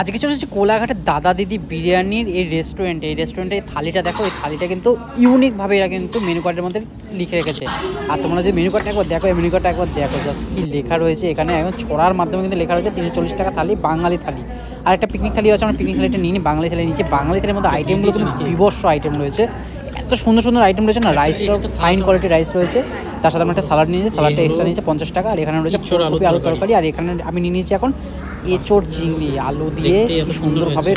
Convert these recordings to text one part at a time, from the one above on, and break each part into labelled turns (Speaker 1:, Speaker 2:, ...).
Speaker 1: আজকে চলে এসেছি কোলাঘাটের দাদা দিদি বিরিয়ানির এই রেস্টুরেন্টে। এই রেস্টুরেন্টে এই থালিটা দেখো, এই থালিটা কিন্তু ইউনিকভাবে এরা কিন্তু মেনু কার্ডের মধ্যে লিখে রেখেছে। আর তোমরা যদি মেনু কার্ডটা একবার দেখো, এই মেনু কার্ডটা একবার দেখো জাস্ট কি লেখা রয়েছে এখানে। এখন ছড়ার মাধ্যমে কিন্তু লেখা রয়েছে 340 টাকা থালি, বাঙালি থালি। আর একটা পিকনিক থালি আছে, আমরা পিকনিক থালিটা নিয়ে নিই। বাঙালি থালি নিচে, বাঙালি থালির মধ্যে আইটেমগুলো কিন্তু বিভৎস আইটেম রয়েছে, এত সুন্দর সুন্দর আইটেম রয়েছে না। রাইসটাও ফাইন কোয়ালিটির রাইস রয়েছে, তার সাথে আমরা একটা স্যালাড নিয়েছি, স্যালাডটা এক্সট্রা নিয়েছে 50 টাকা। আর এখানে রয়েছে ফুলকপি আলু তরকারি। আর এখানে আমি নিয়ে নিয়েছি এখন এঁচোড় চিংড়ি আলু দিয়ে কি সুন্দরভাবে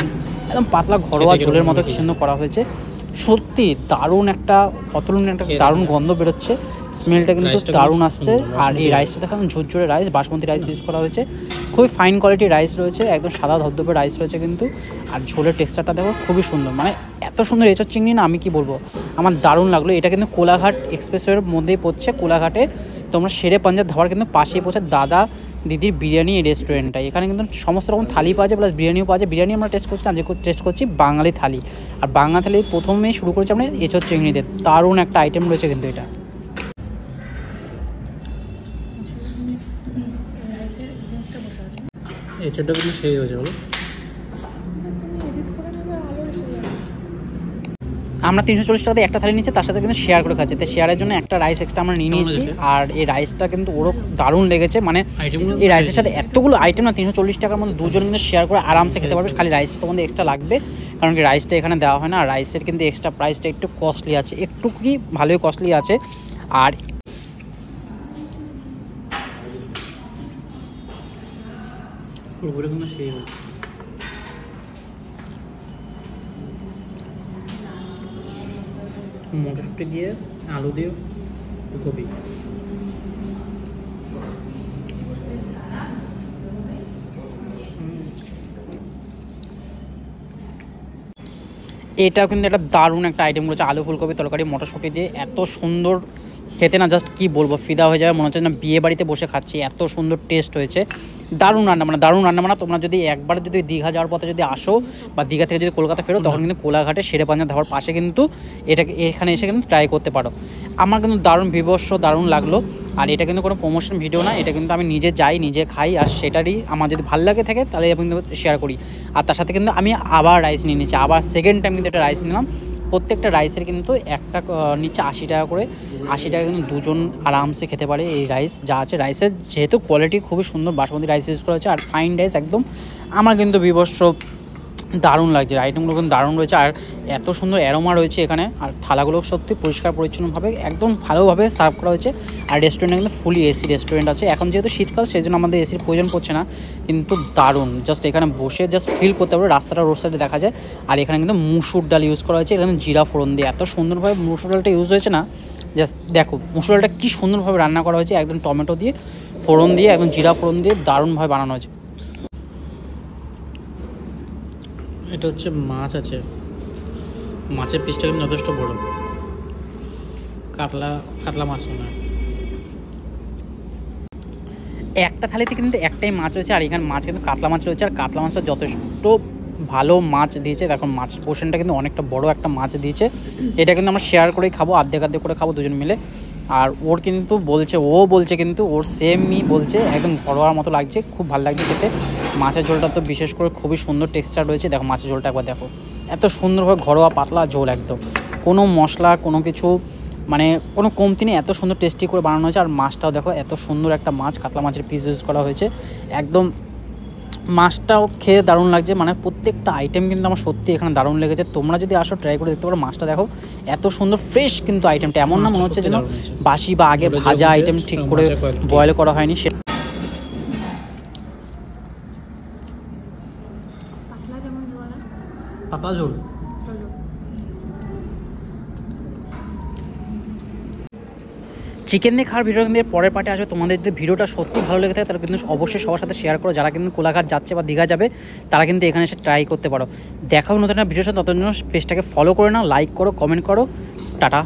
Speaker 1: একদম পাতলা ঘরোয়া ঝোলের মতো কি সুন্দর করা হয়েছে। সত্যি দারুণ একটা অতুলনীয় একটা দারুণ গন্ধ বেরোচ্ছে, স্মেলটা কিন্তু দারুণ আসছে। আর এই রাইসটা দেখো ঝুরঝুরে রাইস, বাসমতি রাইস ইউজ করা হয়েছে, খুবই ফাইন কোয়ালিটির রাইস রয়েছে, একদম সাদা ধবধবে রাইস রয়েছে কিন্তু। আর ঝোলের টেক্সচারটা দেখো খুবই সুন্দর, মানে এত সুন্দর এঁচোড় চিংড়ি না আমি কি বলবো, আমার দারুণ লাগলো। এটা কিন্তু কোলাঘাট এক্সপ্রেসওয়ের মধ্যেই পড়ছে, কোলাঘাটে তোমরা শেরে পাঞ্জাব ধাবার কিন্তু পাশেই পড়ছে দাদা দিদির বিরিয়ানি এই রেস্টুরেন্টটা। এখানে কিন্তু সমস্ত রকম থালি পাওয়া যায়, প্লাস বিরিয়ানিও পাওয়া যায়। বিরিয়ানি আমরা টেস্ট করছি না, যে টেস্ট করছি বাঙালি থালি। আর বাঙালি থালি প্রথমেই শুরু করেছি আমরা এঁচোড় চিংড়ি দিয়ে, দারুণ একটা আইটেম রয়েছে কিন্তু এটা।
Speaker 2: এঁচোড়টা কিন্তু সেই হয়েছে বলো।
Speaker 1: আমরা 340 টাকা দিয়ে একটা থালি নিচ্ছি, তার সাথে কিন্তু শেয়ার করে খাচ্ছি। তো শেয়ারের জন্য একটা রাইস এক্সট্রা আমরা নিয়ে নিয়েছি। আর এই রাইসটা কিন্তু ওরও দারুণ লেগেছে, মানে এই রাইসের সাথে এতগুলো আইটেম না, 340 টাকার মধ্যে দুজন কিন্তু শেয়ার করে আরামসে খেতে পারবে। খালি রাইস তোমাদের এক্সট্রা লাগবে, কারণ কি রাইসটা এখানে দেওয়া হয় না। আর রাইসের কিন্তু এক্সট্রা প্রাইসটা একটু কস্টলি আছে, একটু কি ভালোই কস্টলি আছে। আর
Speaker 2: পুরোপুরি কিন্তু সেই হয়েছে। মটরশুঁটি দিয়ে আলু দিয়ে ফুলকপি,
Speaker 1: এটাও কিন্তু একটা দারুণ একটা আইটেম রয়েছে, আলু ফুলকপি তরকারি মটরশুঁটি দিয়ে, এত সুন্দর খেতে না, জাস্ট কি বলবো, ফিদা হয়ে যাবে, মনে হচ্ছে না বিয়ে বাড়িতে বসে খাচ্ছি, এত সুন্দর টেস্ট হয়েছে। দারুণ রান্না, মানে দারুণ রান্না। মানে তোমরা যদি একবার যদি দীঘা যাওয়ার পথে যদি আসো বা দীঘা থেকে যদি কলকাতা ফেরো, তখন কিন্তু কোলাঘাটে শেরে পাঞ্জাব ধাবার পাশে কিন্তু এখানে এসে কিন্তু ট্রাই করতে পারো। আমার কিন্তু দারুণ বিভৎস দারুণ লাগলো। আর এটা কিন্তু কোনো প্রমোশন ভিডিও না, এটা কিন্তু আমি নিজে যাই, নিজে খাই, আর সেটারই আমার যদি ভালো লাগে থাকে তাহলে আমি কিন্তু শেয়ার করি। আর তার সাথে কিন্তু আমি আবার রাইস নিয়ে নিচ্ছি, আবার সেকেন্ড টাইম কিন্তু একটা রাইস নিলাম। প্রত্যেকটা রাইসের কিন্তু একটা নিচে 80 টাকা করে, 80 টাকা কিন্তু দুজন আরামসে খেতে পারে এই রাইস যা আছে। রাইসের যেহেতু কোয়ালিটি খুবই সুন্দর, বাসমতি রাইস ইউজ করা হচ্ছে, আর ফাইন রাইস একদম, আমার কিন্তু বিভৎস দারুণ লাগছে। আইটেমগুলো কিন্তু দারুণ রয়েছে, আর এত সুন্দর অ্যারোমা রয়েছে এখানে। আর থালাগুলো সত্যি পরিষ্কার পরিচ্ছন্নভাবে একদম ভালোভাবে সার্ভ করা হয়েছে। আর রেস্টুরেন্টে কিন্তু ফুলি এসি রেস্টুরেন্ট আছে। এখন যেহেতু শীতকাল সেই জন্য আমাদের এসির প্রয়োজন পড়ছে না, কিন্তু দারুণ, জাস্ট এখানে বসে জাস্ট ফিল করতে পারবে, রাস্তাটা রোড সাইডে দেখা যায়। আর এখানে কিন্তু মুসুর ডাল ইউজ করা হয়েছে, এখানে জিরা ফোড়ন দিয়ে এত সুন্দরভাবে মুসুর ডালটা ইউজ হয়েছে না, জাস্ট দেখো মুসুর ডালটা কী সুন্দরভাবে রান্না করা হয়েছে, একদম টমেটো দিয়ে ফোড়ন দিয়ে একদম জিরা ফোড়ন দিয়ে দারুণভাবে বানানো হয়েছে।
Speaker 2: এটা হচ্ছে মাছ আছে, মাছের পিসটা কিন্তু যথেষ্ট বড়, কাতলা মাছ মনে হয়।
Speaker 1: একটা থালিতে কিন্তু একটাই মাছ রয়েছে, আর এখানে মাছ কিন্তু কাতলা মাছ রয়েছে। আর কাতলা মাছটা যথেষ্ট ভালো মাছ দিয়েছে, দেখো মাছের পোর্শনটা কিন্তু অনেকটা বড় একটা মাছ দিয়েছে। এটা কিন্তু আমরা শেয়ার করেই খাবো, অর্ধেক করে খাবো দুজন মিলে। আর ওর কিন্তু বলছে কিন্তু ওর সেমই বলছে, একদম ঘরোয়ার মতো লাগছে, খুব ভালো লাগছে খেতে। মাছের ঝোলটা তো বিশেষ করে খুবই সুন্দর টেক্সচার রয়েছে, দেখো মাছের ঝোলটা একবার দেখো, এত সুন্দরভাবে ঘরোয়া পাতলা ঝোল, একদম কোনো মশলা কোনো কিছু মানে কোনো কমতি নেই, এত সুন্দর টেস্টি করে বানানো হয়েছে। আর মাছটাও দেখো, এত সুন্দর একটা মাছ, কাতলা মাছের পিস ইউজ করা হয়েছে, একদম মাছটাও খেয়ে দারুণ লাগছে। মানে প্রত্যেকটা আইটেম কিন্তু আমার সত্যি এখানে দারুণ লেগেছে। তোমরা যদি আসো ট্রাই করে দেখতে পারো। মাছটা দেখো এত সুন্দর ফ্রেশ, কিন্তু আইটেমটা এমন না মনে হচ্ছে যেন বাসি বা আগে ভাজা আইটেম ঠিক করে বয়েল করা হয়নি।
Speaker 2: পাতলা ঝোল
Speaker 1: চিকেন দিয়ে খাওয়ার ভিডিও কিন্তু পরের পার্টে আসবে। তোমাদের যদি ভিডিওটা সত্যি ভালো লেগে থাকে তাহলে কিন্তু অবশ্যই সবার সাথে শেয়ার করো। যারা কিন্তু কোলাঘাট যাচ্ছে বা দীঘা যাবে তারা কিন্তু এখানে এসে ট্রাই করতে পারো। দেখাও নতুন একটা ভিডিওর সাথে, ততদিন পেজটাকে ফলো করে নাও, লাইক করো, কমেন্ট করো। টাটা।